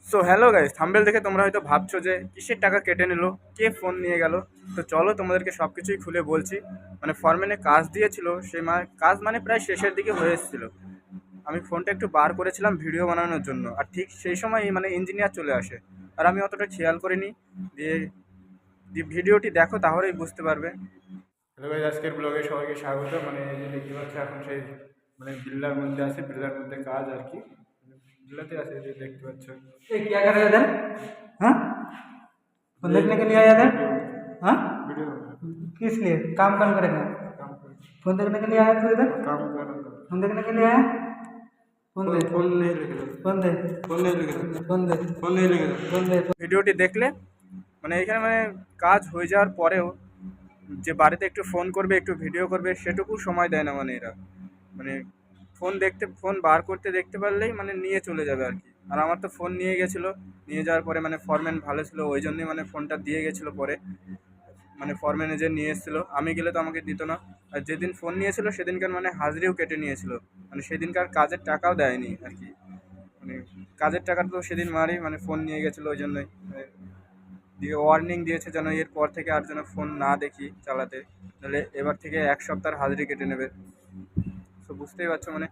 So hello guys, thumbnail দেখে তোমরা হয়তো ভাবছো যে কিসের টাকা কেটে নিল, কে ফোন নিয়ে গেল। তো চলো তোমাদেরকে সব কিছুই খুলে বলছি। মানে ফরম্যানে কাজ দিয়েছিল, সেই কাজ মানে প্রায় শেষের দিকে হয়ে এসেছিল। আমি ফোনটা একটু বার করেছিলাম ভিডিও বানানোর জন্য, আর ঠিক সেই সময় মানে ইঞ্জিনিয়ার চলে আসে। আর আমি অতটা খেয়াল করিনি। দিয়ে দিয়ে ভিডিওটি দেখো, তাহলেই বুঝতে পারবে। হ্যালো গাইস, আজকের ব্লগে সবাইকে স্বাগত। মানে এই যে দেখতে পাচ্ছ, এখন সেই মানে বিল্লার মধ্যে আছে, বিল্লার মধ্যে কাজ আর কি। বিল্লাতে আছে, যে দেখতে পাচ্ছ। ये क्या कर रहे हो इधर? हाँ, फोन देखने के लिए आया था? हाँ, ভিডিও किस लिए? काम कौन करेगा? काम कर फोन देखने के लिए आया तू इधर? काम कर फोन देखने के लिए आया? फोन दे, फोन नहीं लेके जाओ, फोन दे, फोन नहीं लेके जाओ, फोन दे, फोन नहीं लेके जाओ। फोन दे। ভিডিওটি দেখলে মানে এখানে মানে কাজ হয়ে যাওয়ার পরেও যে বাড়িতে একটু ফোন করবে, একটু ভিডিও করবে, সেটুকু সময় দেয় না মানে এরা। মানে ফোন বার করতে দেখতে পারলেই মানে নিয়ে চলে যাবে আর কি। আর আমার তো ফোন নিয়ে গেছিলো, নিয়ে যাওয়ার পরে মানে ফরম্যান ভালো ছিল, ওই জন্যই মানে ফোনটা দিয়ে গেছিলো পরে। মানে ফরম্যানে যে নিয়ে এসেছিলো, আমি গেলে তো আমাকে দিত না। আর যেদিন ফোন নিয়েছিল সেদিনকার মানে হাজিরিও কেটে নিয়েছিল। মানে সেদিনকার কাজের টাকাও দেয়নি আর কি। মানে কাজের টাকা তো সেদিন মারি, মানে ফোন নিয়ে গেছিলো ওই জন্যই। দিয়ে ওয়ার্নিং দিয়েছে যেন এরপর থেকে আর যেন ফোন না দেখি চালাতে, তাহলে এবার থেকে 1 সপ্তাহের হাজিরি কেটে নেবে। তো বুঝতেই পারছো মানে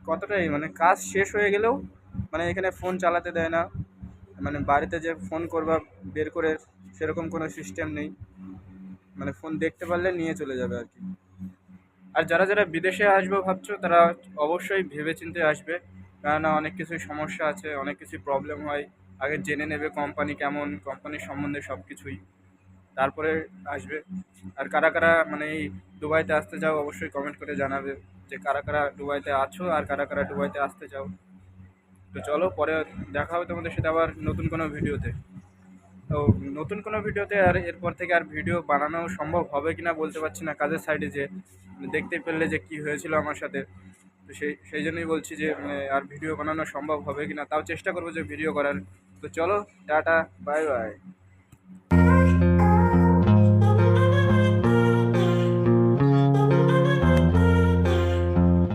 কতটাই মানে কাজ শেষ হয়ে গেলেও মানে এখানে ফোন চালাতে দেয় না। মানে বাড়িতে যে ফোন করবা বের করে, সেরকম কোনো সিস্টেম নেই। মানে ফোন দেখতে পারলে নিয়ে চলে যাবে আর কি। আর যারা যারা বিদেশে আসবে ভাবছো, তারা অবশ্যই ভেবেচিন্তে আসবে। কেননা অনেক কিছুই সমস্যা আছে, অনেক কিছুই প্রবলেম হয়। আগে জেনে নেবে কোম্পানি কেমন, কোম্পানির সম্বন্ধে সব কিছুই, তারপরে আসবে। আর কারা কারা মানে এই দুবাইতে আসতে চাও, অবশ্যই কমেন্ট করে জানাবে যে কারা কারা দুবাইতে আছো আর কারা কারা দুবাইতে আসতে চাও। তো চলো, পরে দেখা হবে তোমাদের সাথে আবার নতুন কোনো ভিডিওতে। তো নতুন কোনো ভিডিওতে আর এরপর থেকে আর ভিডিও বানানো সম্ভব হবে কিনা বলতে পারছি না, কাজের সাইডে যে দেখতে পেলে যে কি হয়েছিল আমার সাথে। তো সেই জন্যই বলছি যে মানে আর ভিডিও বানানো সম্ভব হবে কিনা, তাও চেষ্টা করবো যে ভিডিও করার। তো চলো, টাটা, বাই বাই।